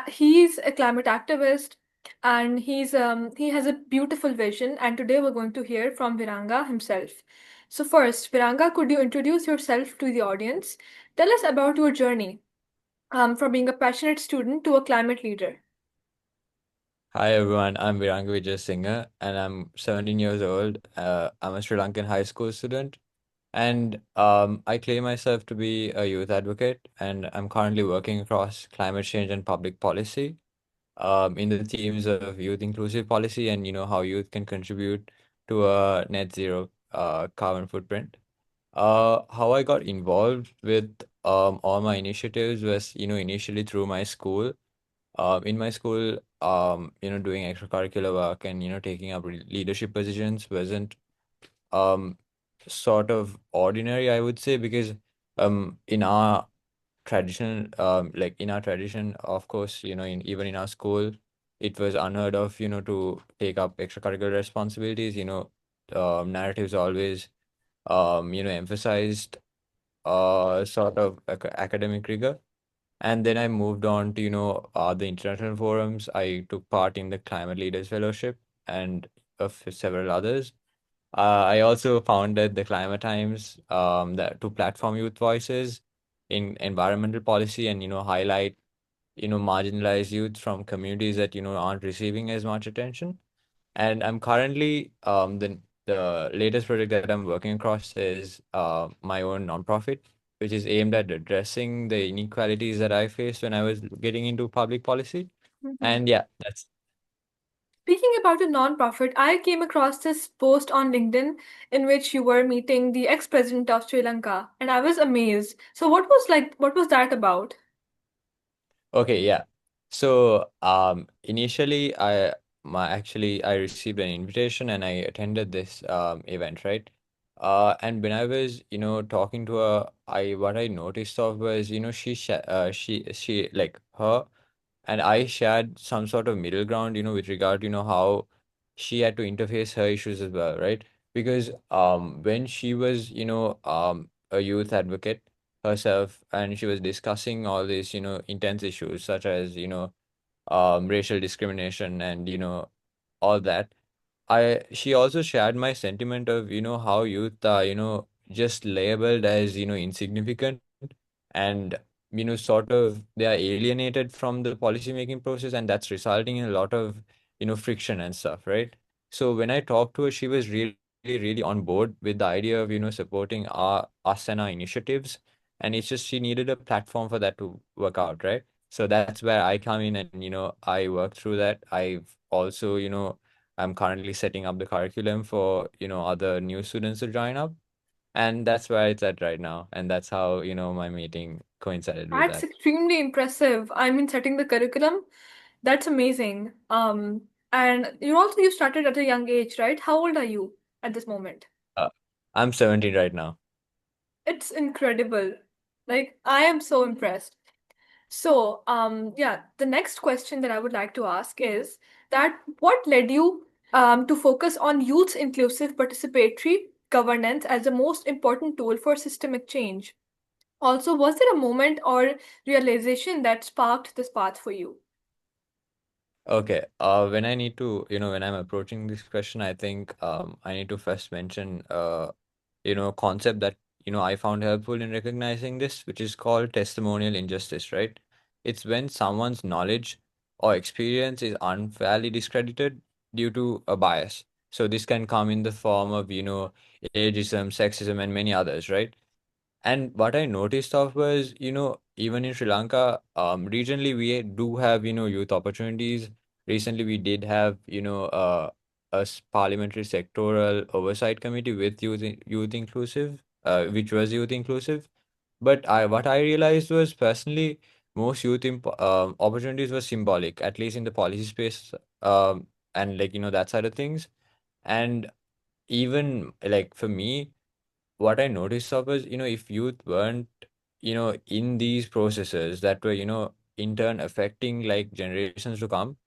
He's a climate activist and he has a beautiful vision. And today we're going to hear from Viranga himself. So, first, Viranga, could you introduce yourself to the audience? Tell us about your journey from being a passionate student to a climate leader. Hi everyone, I'm Viranga Singer and I'm 17 years old. I'm a Sri Lankan high school student and I claim myself to be a youth advocate and I'm currently working across climate change and public policy in the themes of youth inclusive policy and how youth can contribute to a net zero carbon footprint. How I got involved with all my initiatives was initially through my school in my school, doing extracurricular work and, taking up leadership positions wasn't um, sort of ordinary, I would say, because in our in our tradition, of course, even in our school, it was unheard of, to take up extracurricular responsibilities. Narratives always, emphasized sort of academic rigor. And then I moved on to, the international forums. I took part in the Climate Leaders Fellowship and of several others. I also founded the Climate Times that to platform youth voices in environmental policy and, highlight, marginalized youth from communities that, aren't receiving as much attention. And I'm currently the latest project that I'm working across is my own nonprofit, which is aimed at addressing the inequalities that I faced when I was getting into public policy. Mhm. And yeah, that's Speaking about a nonprofit, I came across this post on LinkedIn in which you were meeting the ex-president of Sri Lanka, and I was amazed. So, what was that about? okay, yeah. So initially I received an invitation and I attended this event, right? And when I was, talking to her, I what I noticed of was, she like her and I shared some sort of middle ground, with regard, how she had to interface her issues as well, right? Because when she was, a youth advocate herself and she was discussing all these, intense issues such as, racial discrimination and, all that. She also shared my sentiment of, how youth are, just labeled as, insignificant and, sort of they are alienated from the policy making process and that's resulting in a lot of, friction and stuff, right? So when I talked to her, she was really on board with the idea of, supporting us and our initiatives. And it's just she needed a platform for that to work out, right? So that's where I come in and, I work through that. I've also, I'm currently setting up the curriculum for, other new students to join up. And that's where it's at right now. And that's how, my meeting coincided with That's that. extremely impressive. I mean, setting the curriculum, that's amazing. And you started at a young age, right? How old are you at this moment? Uh, I'm 17 right now. It's incredible. Like, I am so impressed. So, yeah, the next question that I would like to ask is that what led you to focus on youth inclusive participatory governance as the most important tool for systemic change? Also, was there a moment or realization that sparked this path for you? Okay. When I need to, when I'm approaching this question, I think I need to first mention concept that, I found helpful in recognizing this, which is called testimonial injustice, right? It's when someone's knowledge or experience is unfairly discredited due to a bias. So this can come in the form of, ageism, sexism, and many others, right? And what I noticed of was, even in Sri Lanka, regionally we do have, youth opportunities. Recently, we did have, parliamentary sectoral oversight committee with youth inclusive, which was youth inclusive. But what I realized was personally, most opportunities were symbolic, at least in the policy space, and like, that side of things. And even like for me, what I noticed of was, if youth weren't, in these processes that were, in turn affecting like generations to come,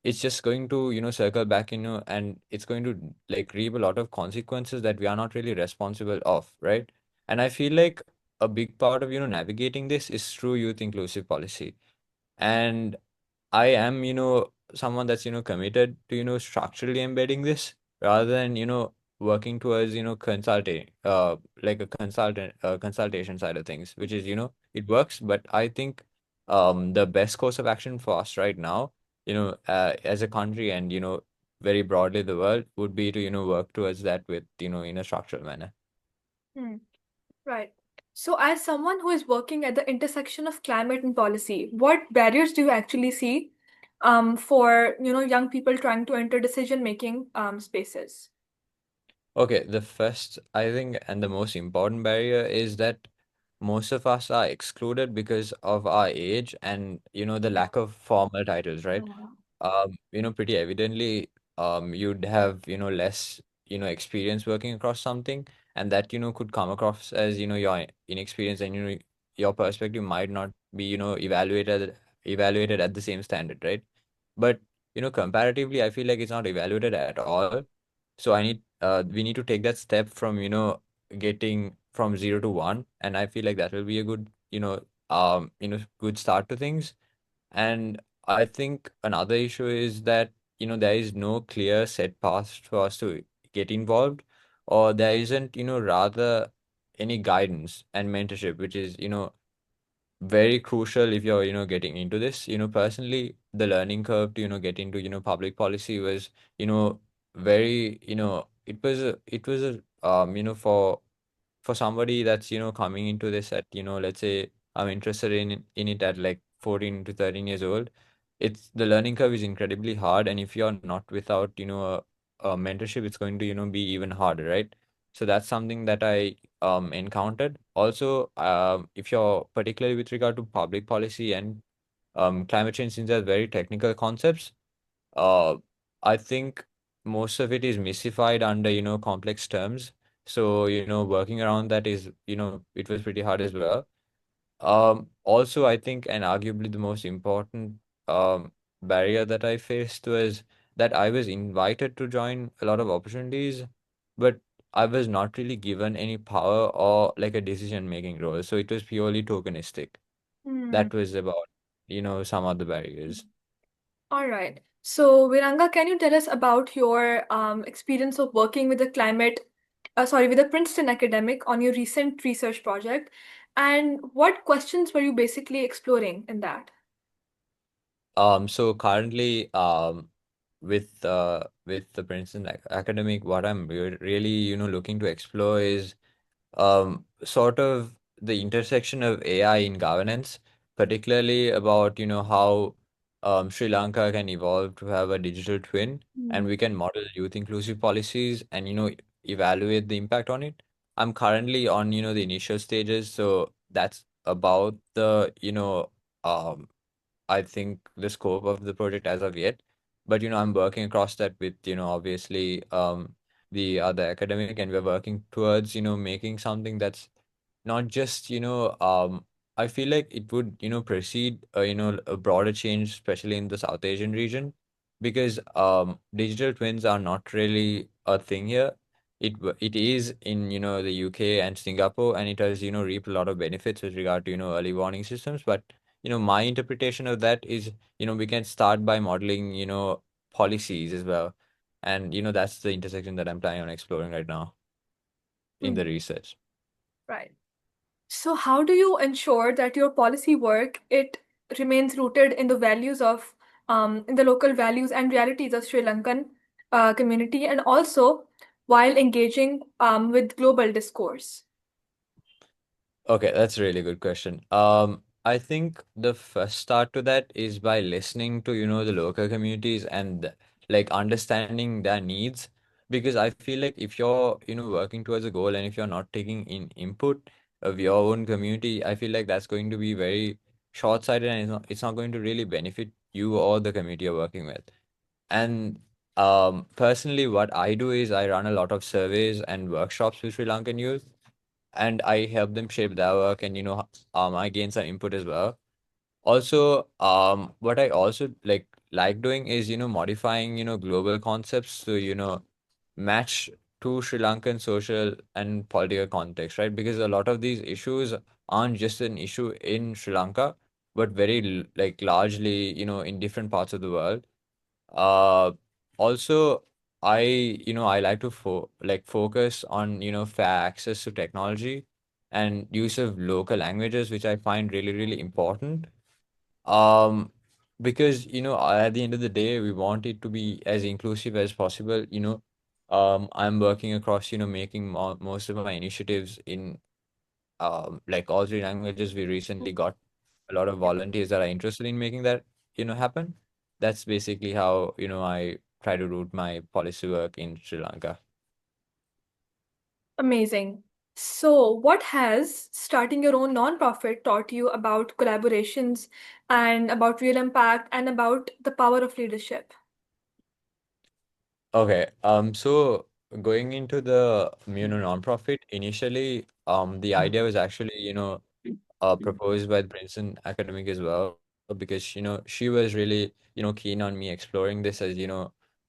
it's just going to, circle back, and it's going to like reap a lot of consequences that we are not really responsible of, right? And I feel like a big part of, navigating this is through youth inclusive policy. And I am, someone that's, committed to, structurally embedding this rather than, working towards, consulting, like a consultation side of things, which is, it works, but I think the best course of action for us right now, as a country and, very broadly the world would be to, work towards that with, in a structural manner. Hmm. Right. So, as someone who is working at the intersection of climate and policy, what barriers do you actually see for young people trying to enter decision-making spaces? Okay, the first, I think, and the most important barrier is that most of us are excluded because of our age and, the lack of formal titles, right? Pretty evidently, you'd have, less, experience working across something, and that, could come across as, your inexperience and, your perspective might not be, evaluated at the same standard, right? But, comparatively, I feel like it's not evaluated at all. So we need to take that step from, getting from 0 to 1, and I feel like that will be a good, good start to things. And I think another issue is that, there is no clear set path for us to get involved, or there isn't, rather any guidance and mentorship, which is, very crucial if you're, getting into this. Personally, the learning curve to, get into, public policy was, very, for somebody that's, coming into this at, let's say I'm interested in it at like 14 to 13 years old. It's the learning curve is incredibly hard, and if you're not without, a mentorship, it's going to, be even harder, right? So that's something that I encountered. Also, if you're particularly with regard to public policy and climate change, since they're very technical concepts, uh, I think most of it is mystified under, complex terms. So, working around that is, it was pretty hard as well. Also, I think, and arguably the most important barrier that I faced was that I was invited to join a lot of opportunities, but I was not really given any power or like a decision-making role. So it was purely tokenistic. Hmm. That was about, some of the barriers. All right. So, Viranga, can you tell us about your experience of working with with a Princeton academic on your recent research project, and what questions were you basically exploring in that? So currently, with the Princeton academic, what I'm really, looking to explore is sort of the intersection of AI in governance, particularly about, how Sri Lanka can evolve to have a digital twin, and Hmm. we can model youth inclusive policies and, evaluate the impact on it. I'm currently on, the initial stages, so that's about the, um, I think the scope of the project as of yet. But, I'm working across that with, obviously the other academic, and we're working towards, making something that's not just, I feel like it would, precede, a broader change, especially in the South Asian region, because digital twins are not really a thing here. It is in, the UK and Singapore, and it has, reaped a lot of benefits with regard to, early warning systems. But, my interpretation of that is, we can start by modeling, policies as well. And, that's the intersection that I'm planning on exploring right now in Hmm. the research. Right. So, how do you ensure that your policy work it remains rooted in the values of in the local values and realities of Sri Lankan community, and also while engaging with global discourse? Okay, that's a really good question. I think the first start to that is by listening to, the local communities and like understanding their needs. Because I feel like if you're, working towards a goal and if you're not taking in input of your own community, I feel like that's going to be very short-sighted, and it's not going to really benefit you or the community you're working with. And personally, what I do is I run a lot of surveys and workshops with Sri Lankan youth, and I help them shape their work, and I gain some input as well. Also, what I also like doing is modifying global concepts to match to Sri Lankan social and political context, right? Because a lot of these issues aren't just an issue in Sri Lanka. but very like largely, in different parts of the world. Uh, Also, I like to focus on, fair access to technology and use of local languages, which I find really, really important. Um, because, at the end of the day, we want it to be as inclusive as possible. I'm working across, making most of my initiatives in like all three languages. We recently got a lot of volunteers that are interested in making that, happen. That's basically how, I try to root my policy work in Sri Lanka. Amazing. So, what has starting your own nonprofit taught you about collaborations and about real impact and about the power of leadership? Okay, so going into the, nonprofit, initially, the idea was actually, proposed by the Princeton academic as well, because, she was really, keen on me exploring this as,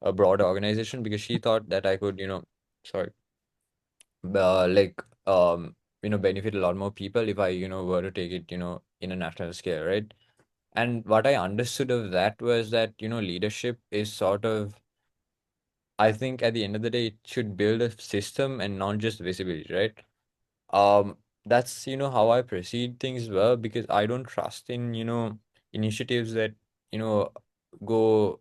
a broader organization, because she thought that I could, sorry, like benefit a lot more people if I were to take it in a national scale, right? And what I understood of that was that leadership is sort of, I think at the end of the day it should build a system and not just visibility, right? um that's how I perceive things well, because I don't trust in initiatives that you know go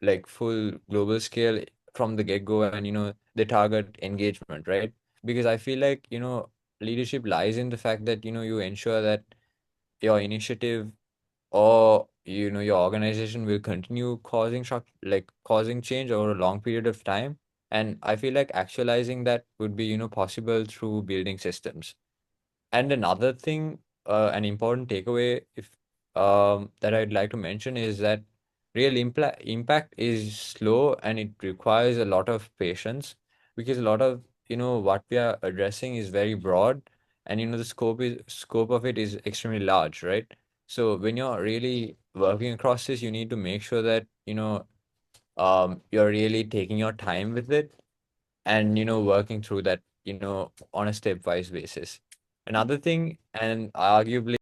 like full global scale from the get-go, and they target engagement, right? Because I feel like leadership lies in the fact that you ensure that your initiative or your organization will continue causing change over a long period of time. And I feel like actualizing that would be possible through building systems. And another thing, an important takeaway, if that I'd like to mention, is that real impact is slow and it requires a lot of patience, because a lot of what we are addressing is very broad, and the scope of it is extremely large, right? So when you're really working across this, you need to make sure that you're really taking your time with it, and working through that on a stepwise basis. Another thing, and arguably